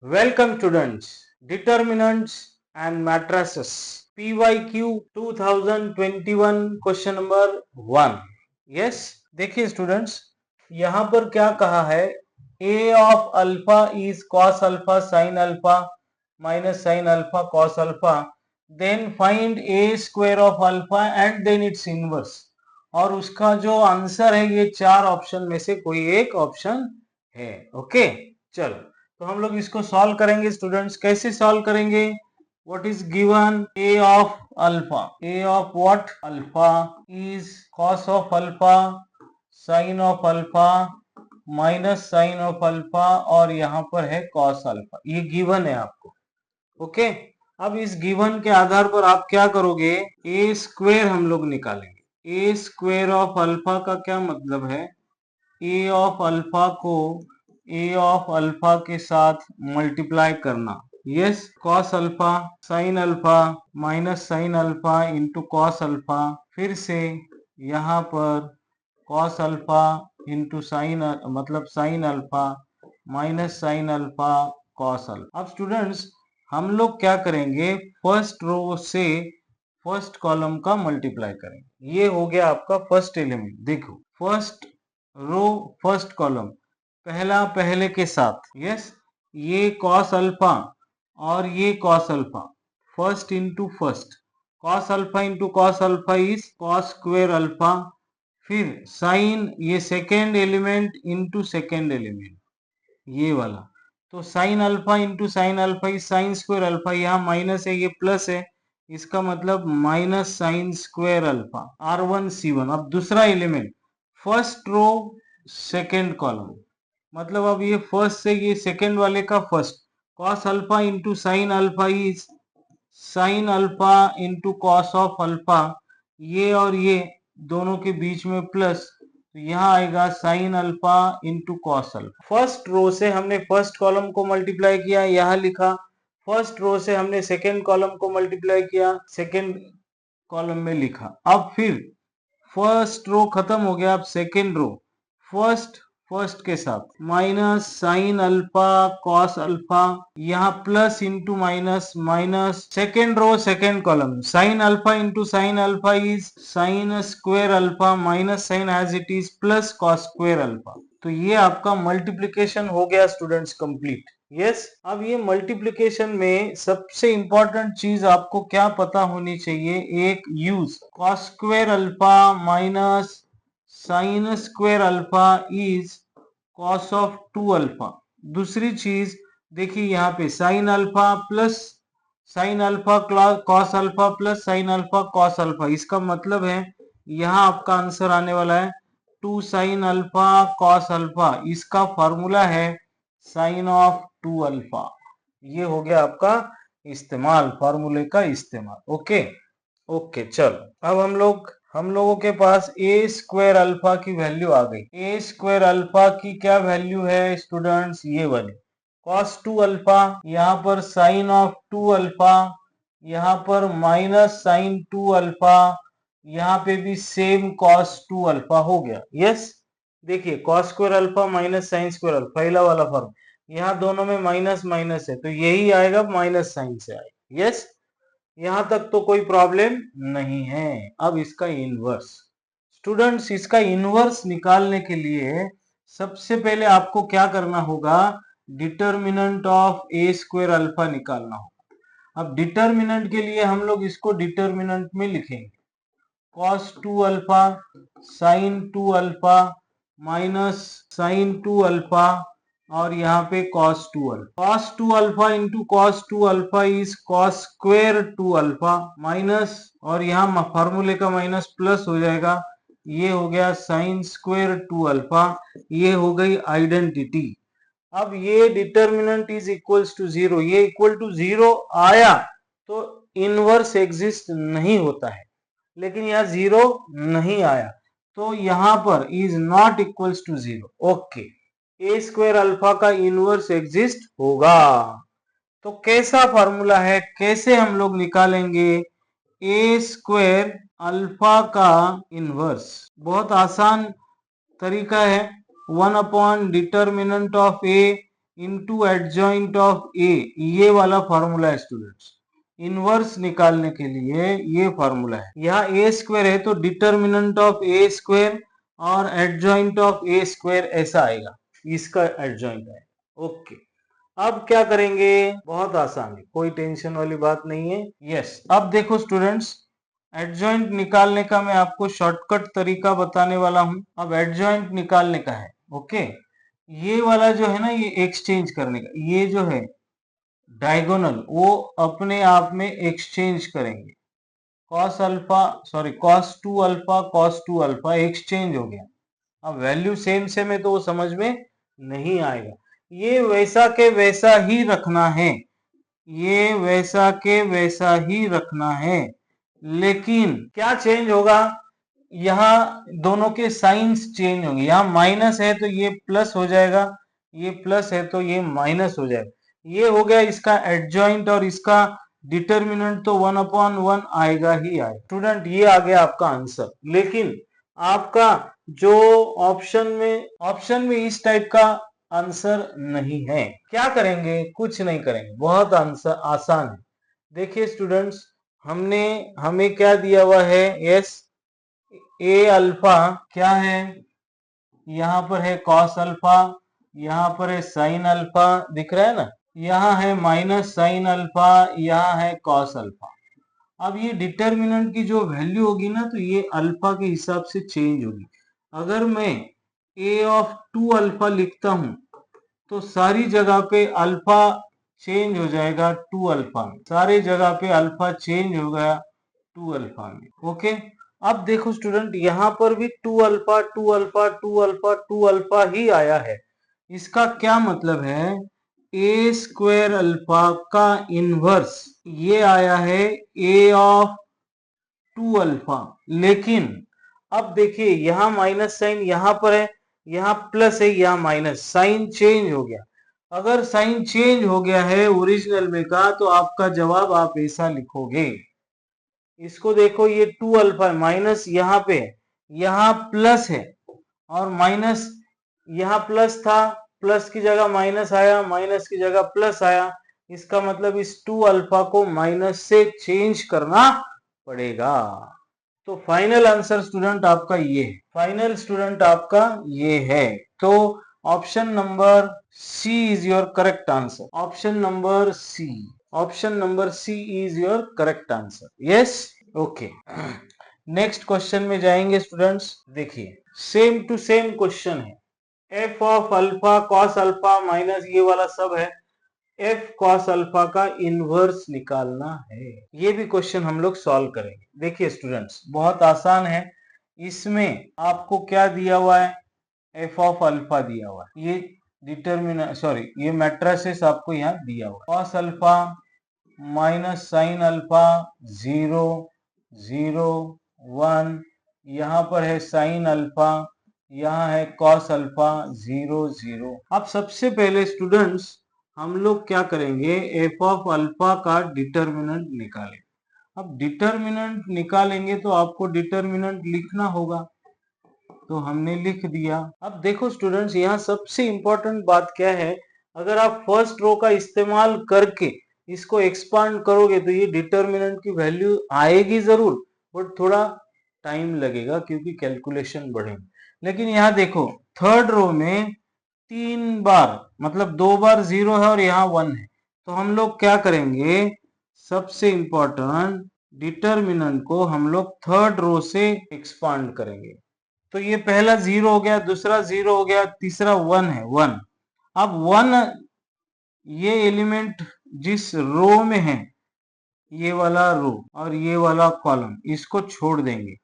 Welcome students. Determinants and matrices. PYQ 2021 question number 1. Yes, देखिए students, यहाँ पर क्या कहा है, A of alpha is cos alpha sin alpha minus sin alpha cos alpha, then find A square of alpha and then its inverse. और उसका जो answer है ये चार ऑप्शन में से कोई एक ऑप्शन है. ओके, चलो तो हम लोग इसको सॉल्व करेंगे स्टूडेंट्स. कैसे सॉल्व करेंगे? What is given? A of alpha, A of what? Alpha is cos of alpha sine of alpha minus sine of alpha और यहाँ पर है कॉस अल्फा. ये गिवन है आपको. ओके, अब इस गिवन के आधार पर आप क्या करोगे? ए स्क्वेयर हम लोग निकालेंगे. ए स्क्वेयर ऑफ अल्फा का क्या मतलब है? ए ऑफ अल्फा को ए ऑफ अल्फा के साथ मल्टीप्लाई करना. Yes, cos alpha sine alpha minus sine alpha into cos alpha, फिर से यहाँ पर कॉस अल्फा इंटू साइन मतलब sine alpha minus sine alpha cos alpha. अब स्टूडेंट्स हम लोग क्या करेंगे? फर्स्ट रो से फर्स्ट कॉलम का मल्टीप्लाई करेंगे. ये हो गया आपका फर्स्ट एलिमेंट. देखो, फर्स्ट रो फर्स्ट कॉलम, पहला पहले के साथ. यस, ये कॉस अल्फा और ये cos alpha, first into first. Cos alpha into cos alpha is cos square alpha. फिर साइन, ये second element into second element, ये वाला. तो sign alpha into sine alpha is sine square alpha. यहाँ minus है, ये प्लस है, इसका मतलब minus sign square alpha R1C1. अब दूसरा element, first row second column, मतलब अब ये फर्स्ट से ये सेकेंड वाले का first. Cos alpha into sine alpha is sine alpha into cos of alpha. ये और ये दोनों के बीच में प्लस, तो यहाँ आएगा sine alpha into cos alpha. First row से हमने फर्स्ट कॉलम को मल्टीप्लाई किया, यहाँ लिखा. फर्स्ट रो से हमने सेकेंड कॉलम को मल्टीप्लाई किया, सेकेंड कॉलम में लिखा. अब फिर फर्स्ट रो खत्म हो गया, अब सेकेंड रो फर्स्ट फर्स्ट के साथ minus sine alpha cos alpha, यहाँ plus into minus minus. Second row second column, sine alpha into sine alpha is sine square alpha minus sine as it is plus cos square alpha. तो ये आपका multiplication हो गया students complete. Yes, अब ये multiplication में सबसे important चीज आपको क्या पता होनी चाहिए? एक use, cos square alpha minus sign square alpha is cos of 2 alpha. दूसरी चीज देखिए, यहाँ पे sine alpha plus sign alpha cos alpha plus sign alpha cos alpha. इसका मतलब है यहाँ आपका आंसर आने वाला है 2 साइन अल्फा कॉस अल्फा. इसका फॉर्मूला है साइन ऑफ 2 अल्फा. ये हो गया आपका इस्तेमाल, फॉर्मूले का इस्तेमाल. ओके ओके, चलो अब हम लोगों के पास ए स्क्वेयर अल्फा की वैल्यू आ गई. ए स्क्वेयर अल्फा की क्या वैल्यू है स्टूडेंट्स? ये वाली cos 2 अल्फा, यहाँ पर साइन ऑफ 2 अल्फा, यहाँ पर माइनस साइन 2 अल्फा, यहाँ पे भी सेम cos 2 अल्फा हो गया. यस, देखिए cos square alpha minus sign square alpha, पहला वाला फॉर्म. यहाँ दोनों में माइनस माइनस है तो यही आएगा, माइनस साइन से आएगा. यस, यहाँ तक तो कोई प्रॉब्लम नहीं है. अब इसका इनवर्स स्टूडेंट्स, इसका इनवर्स निकालने के लिए सबसे पहले आपको क्या करना होगा? Determinant of A square alpha निकालना होगा. अब डिटर्मिनेंट के लिए हम लोग इसको डिटर्मिनेंट में लिखेंगे cos 2 alpha sine 2 alpha minus sine 2 alpha और यहाँ पे cos 2 alpha. cos 2 alpha into cos 2 alpha is cos square 2 alpha minus, और यहाँ फॉर्मूले का माइनस प्लस हो जाएगा, ये हो गया साइन स्क्वेयर 2 अल्फा. ये हो गई आइडेंटिटी. अब ये डिटर्मिनेंट इज इक्वल्स टू 0, ये इक्वल टू 0 आया तो इनवर्स एग्जिस्ट नहीं होता है, लेकिन यहाँ 0 नहीं आया तो यहाँ पर is not equals to 0. Okay, A square alpha का इनवर्स एग्जिस्ट होगा. तो कैसा फॉर्मूला है, कैसे हम लोग निकालेंगे ए स्क्वायर अल्फा का इनवर्स? बहुत आसान तरीका है. 1 upon determinant of A into adjoint of A, ये वाला फॉर्मूला है स्टूडेंट्स। इनवर्स निकालने के लिए ये फॉर्मूला है। यहाँ ए स्क्वायर है तो डिटर्मिनेंट ऑफ ए स्क्वायर और एडजॉइंट ऑफ ए स्क्वायर ऐसा आएगा, इसका एडजॉइंट है। ओके, अब क्या करेंगे, बहुत आसान है, कोई टेंशन वाली बात नहीं है। यस, अब देखो स्टूडेंट्स, एडजॉइंट निकालने का मैं आपको शॉर्टकट तरीका बताने वाला हूं। अब एडजॉइंट निकालने का है, ओके। ये वाला जो है ना, ये एक्सचेंज करने का, ये जो है डायगोनल, वो अपने आप में एक्सचेंज करेंगे। Cos alpha sorry cos 2 alpha exchange हो गया। अब वैल्यू सेम सेम है तो वो समझ में नहीं आएगा। ये वैसा के वैसा ही रखना है, ये वैसा के वैसा ही रखना है, लेकिन क्या चेंज होगा, यहाँ दोनों के साइंस चेंज होंगे। यहाँ माइनस है तो ये प्लस हो जाएगा, ये प्लस है तो ये माइनस हो जाएगा। ये हो गया इसका एडजॉइंट, और इसका डिटर्मिनेंट तो 1/1 आएगा ही आएगा। स्टूडेंट, ये आ गया आपका आंसर। लेकिन आपका जो ऑप्शन में इस टाइप का आंसर नहीं है। क्या करेंगे, कुछ नहीं करेंगे, बहुत आंसर आसान है। देखिए स्टूडेंट्स, हमें क्या दिया हुआ है, यस, ए अल्फा क्या है, यहाँ पर है कॉस अल्फा, यहाँ पर है साइन अल्फा, दिख रहा है ना, यहाँ है माइनस साइन अल्फा, यहाँ है कॉस अल्फा। अब ये डिटर्मिनेंट की जो वैल्यू होगी ना, तो ये अल्फा के हिसाब से चेंज होगी। अगर मैं ए ऑफ 2 अल्फा लिखता हूं तो सारी जगह पे अल्फा चेंज हो जाएगा 2 अल्फा में, सारी जगह पे अल्फा चेंज हो गया 2 अल्फा में। ओके, अब देखो स्टूडेंट, यहाँ पर भी 2 अल्फा 2 अल्फा 2 अल्फा 2 अल्फा ही आया है। इसका क्या मतलब है, ए स्क्वायर अल्फा का इनवर्स ये आया है ए ऑफ 2 अल्फा। लेकिन अब देखिए, यहाँ माइनस साइन यहाँ पर है, यहाँ प्लस है, यहाँ माइनस, साइन चेंज हो गया। अगर साइन चेंज हो गया है ओरिजिनल में का, तो आपका जवाब आप ऐसा लिखोगे। इसको देखो, ये 2 अल्फा माइनस यहाँ पे, यहाँ प्लस है, और माइनस यहाँ प्लस था, प्लस की जगह माइनस आया, माइनस की जगह प्लस आया। इसका मतलब इस 2 अल्फा को माइनस से चेंज करना पड़ेगा। तो फाइनल आंसर स्टूडेंट आपका ये है, फाइनल स्टूडेंट आपका ये है। तो option number C is your correct answer, option number C, option number C is your correct answer. Yes, okay. Next question में जाएंगे स्टूडेंट्स। देखिए, सेम टू सेम क्वेश्चन है। F of alpha cos alpha minus ये वाला सब है, F cos alpha का inverse निकालना है। ये भी क्वेश्चन हम लोग सॉल्व करेंगे। देखिए स्टूडेंट्स, बहुत आसान है। इसमें आपको क्या दिया हुआ है, एफ ऑफ अल्फा दिया हुआ है, ये ये मैट्रिसेस आपको यहाँ दिया हुआ है। Cos alpha minus sine alpha 0 0 1, यहाँ पर है साइन अल्फा, यहाँ है कॉस अल्फा 0 0। अब सबसे पहले स्टूडेंट्स हम लोग क्या करेंगे, एफ ऑफ अल्फा का डिटर्मिनेंट निकालेंगे। अब डिटर्मिनेंट निकालेंगे तो आपको डिटर्मिनेंट लिखना होगा, तो हमने लिख दिया। अब देखो स्टूडेंट्स, यहाँ सबसे इंपॉर्टेंट बात क्या है, अगर आप फर्स्ट रो का इस्तेमाल करके इसको एक्सपांड करोगे तो ये डिटर्मिनेंट की वैल्यू आएगी जरूर, बट थोड़ा टाइम लगेगा क्योंकि कैलकुलेशन बढ़ेंगे। लेकिन यहाँ देखो, थर्ड रो में 3 बार मतलब 2 बार 0 है और यहाँ 1 है, तो हम लोग क्या करेंगे, सबसे इंपॉर्टेंट डिटर्मिनेंट को हम लोग थर्ड रो से एक्सपांड करेंगे। तो ये पहला 0 हो गया, दूसरा 0 हो गया, तीसरा 1 है 1। अब 1 ये एलिमेंट जिस रो में है, ये वाला रो और ये वाला कॉलम, इसको छोड़ देंगे,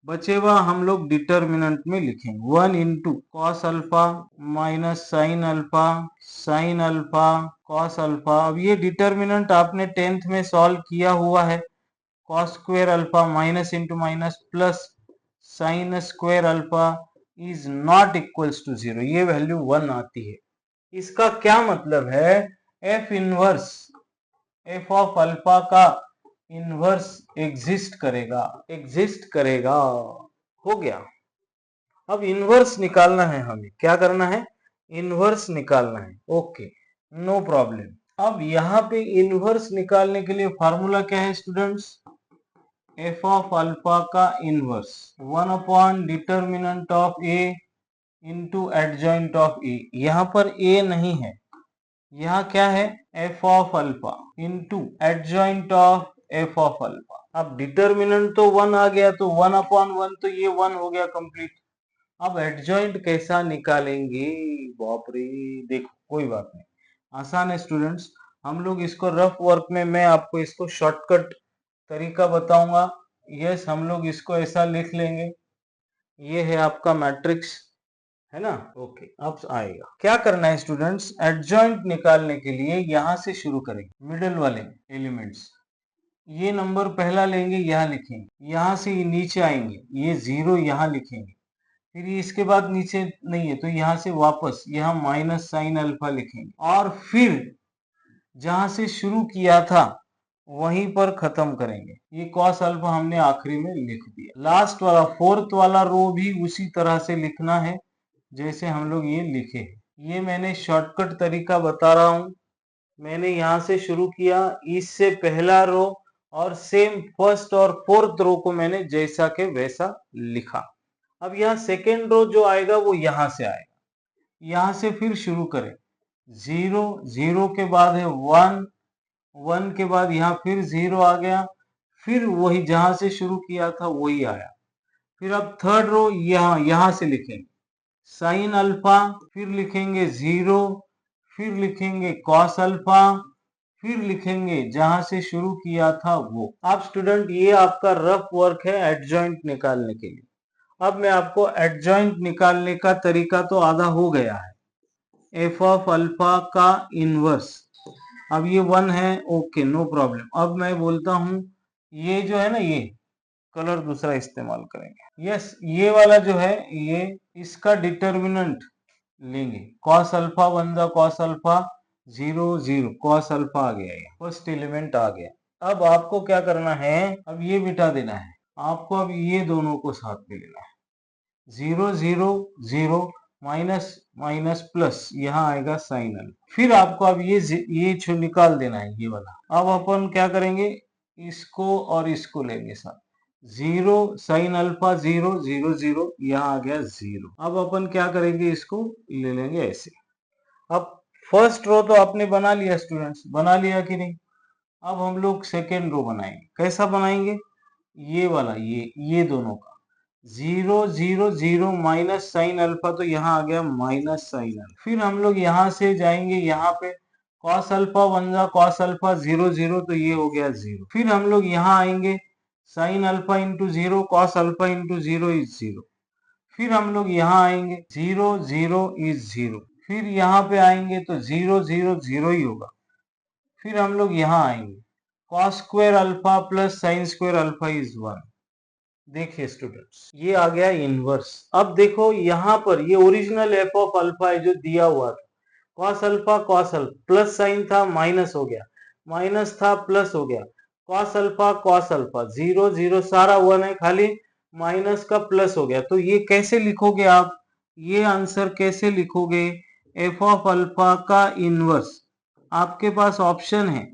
बचे हुआ हम लोग डिटर्मिनेंट में लिखेंगे 1 into cos alpha minus sine alpha sign alpha cos alpha. अब ये डिटर्मिनेंट आपने 10th में सॉल्व किया हुआ है, cos square alpha minus into minus plus sine square alpha is not equals to 0, ये वैल्यू 1 आती है। इसका क्या मतलब है, F inverse F of alpha का इनवर्स एग्जिस्ट करेगा। हो गया। अब इनवर्स निकालना है हमें, क्या करना है, इनवर्स निकालना है। Okay, no problem. अब यहाँ पे इनवर्स निकालने के लिए फॉर्मूला क्या है स्टूडेंट्स? एफ ऑफ अल्फा का inverse 1 upon determinant of A into adjoint of A. यहाँ पर ए नहीं है, यहाँ क्या है? F of alpha into adjoint of F of alpha. अब डिटर्मिनेंट तो 1 आ गया, तो 1 अपॉन 1, तो ये 1 हो गया कंप्लीट। अब एडजॉइंट कैसा निकालेंगे? बाप रे, देखो कोई बात नहीं, आसान है स्टूडेंट्स। हम लोग इसको रफ वर्क में, मैं आपको इसको शॉर्टकट तरीका बताऊंगा। यस, हम लोग इसको ऐसा लिख लेंगे, ये है आपका मैट्रिक्स, है ना? ओके, अब आएगा। क्या करना है स्टूडेंट्स? एडजॉइंट निकालने के लिए यहां से शुरू करेंगे, मिडिल वाले एलिमेंट्स। ये नंबर पहला लेंगे, यहाँ लिखेंगे, यहाँ से ये नीचे आएंगे, ये 0 यहाँ लिखेंगे, फिर इसके बाद नीचे नहीं है तो यहाँ से वापस यहाँ माइनस साइन अल्फा लिखेंगे, और फिर जहां से शुरू किया था वहीं पर खत्म करेंगे। ये कॉस अल्फा हमने आखिरी में लिख दिया। लास्ट वाला फोर्थ वाला रो भी उसी तरह से लिखना है जैसे हम लोग ये लिखे हैं। ये मैंने शॉर्टकट तरीका बता रहा हूं। मैंने यहाँ से शुरू किया, इससे पहला रो और सेम फर्स्ट और फोर्थ रो को मैंने जैसा के वैसा लिखा। अब यहाँ सेकेंड रो जो आएगा वो यहाँ से आएगा, यहाँ से फिर शुरू करें। 0 0 के बाद है 1 1 के बाद यहाँ फिर 0 आ गया, फिर वही जहां से शुरू किया था वही आया। फिर अब थर्ड रो यहाँ से लिखेंगे साइन अल्फा, फिर लिखेंगे 0, फिर लिखेंगे कॉस अल्फा, फिर लिखेंगे जहां से शुरू किया था वो। अब स्टूडेंट ये आपका रफ वर्क है एडजॉइंट निकालने के लिए। अब मैं आपको एडजॉइंट निकालने का तरीका तो आधा हो गया है। एफ ऑफ अल्फा का इनवर्स, अब ये 1 है, ओके नो प्रॉब्लम। अब मैं बोलता हूं ये जो है ना, ये कलर दूसरा इस्तेमाल करेंगे। यस, ये वाला जो है ये इसका डिटर्मिनेंट लेंगे, कॉस अल्फा 1 जा कॉस अल्फा 0 0, कॉस अल्फा आ गया, ये फर्स्ट एलिमेंट आ गया। अब आपको क्या करना है? अब ये बिठा देना है आपको, अब ये दोनों को साथ में लेना है। 0 0 0 माइनस माइनस प्लस, यहाँ आएगा साइन अल्फा। फिर आपको अब ये निकाल देना है, ये वाला। अब अपन क्या करेंगे? इसको और इसको लेंगे साथ। 0 साइन अल्फा 0 0 0, यहाँ आ गया 0। अब अपन क्या करेंगे? इसको ले लेंगे ऐसे। अब फर्स्ट रो तो आपने बना लिया स्टूडेंट्स, बना लिया कि नहीं? अब हम लोग सेकेंड रो बनाएंगे। कैसा बनाएंगे? ये वाला, ये दोनों का 0 0 0 माइनस साइन अल्फा, तो यहाँ आ गया माइनस साइन अल्फा। फिर हम लोग यहाँ से जाएंगे यहाँ पे, कॉस अल्फा 1 जा कॉस अल्फा 0 0, तो ये हो गया 0। फिर हम लोग यहाँ आएंगे, sign alpha into 0 cos alpha into 0 is 0। फिर हम लोग यहाँ आएंगे, 0 0 इज 0। फिर यहाँ पे आएंगे तो 0 0 0 ही होगा। फिर हम लोग यहाँ आएंगे, cos square alpha plus sine square alpha is 1। देखिए स्टूडेंट्स, ये आ गया इनवर्स। अब देखो यहाँ पर ये ओरिजिनल एफ ऑफ अल्फा है जो दिया हुआ था, कॉस अल्फा प्लस साइन था माइनस हो गया, माइनस था प्लस हो गया, कॉस अल्फा 0 0 सारा 1 है, खाली माइनस का प्लस हो गया। तो ये कैसे लिखोगे आप? ये आंसर कैसे लिखोगे? एफ ऑफ अल्फा का इनवर्स, आपके पास ऑप्शन है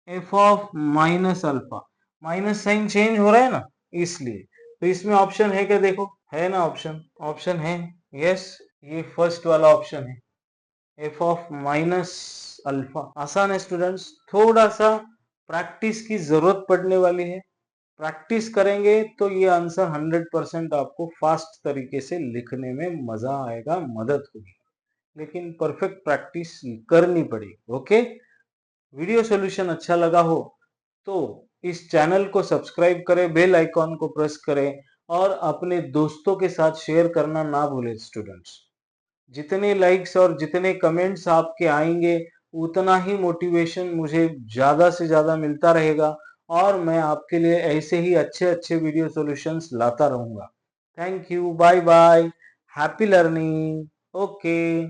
F of minus alpha, minus sine change हो रहा है ना, इसलिए। तो इसमें ऑप्शन है क्या? देखो, है ना ऑप्शन, ऑप्शन है। यस, ये फर्स्ट वाला ऑप्शन है, एफ ऑफ माइनस अल्फा। आसान है स्टूडेंट्स, थोड़ा सा प्रैक्टिस की जरूरत पड़ने वाली है। प्रैक्टिस करेंगे तो ये आंसर 100% आपको फास्ट तरीके से लिखने में मजा आएगा, मदद होगी, लेकिन परफेक्ट प्रैक्टिस करनी पड़ेगी। ओके, वीडियो सॉल्यूशन अच्छा लगा हो तो इस चैनल को सब्सक्राइब करें, बेल आइकॉन को प्रेस करें और अपने दोस्तों के साथ शेयर करना ना भूलें स्टूडेंट्स। जितने लाइक्स और जितने कमेंट्स आपके आएंगे उतना ही मोटिवेशन मुझे ज्यादा से ज्यादा मिलता रहेगा और मैं आपके लिए ऐसे ही अच्छे अच्छे वीडियो सॉल्यूशंस लाता रहूंगा। Thank you, bye bye, happy learning. Okay.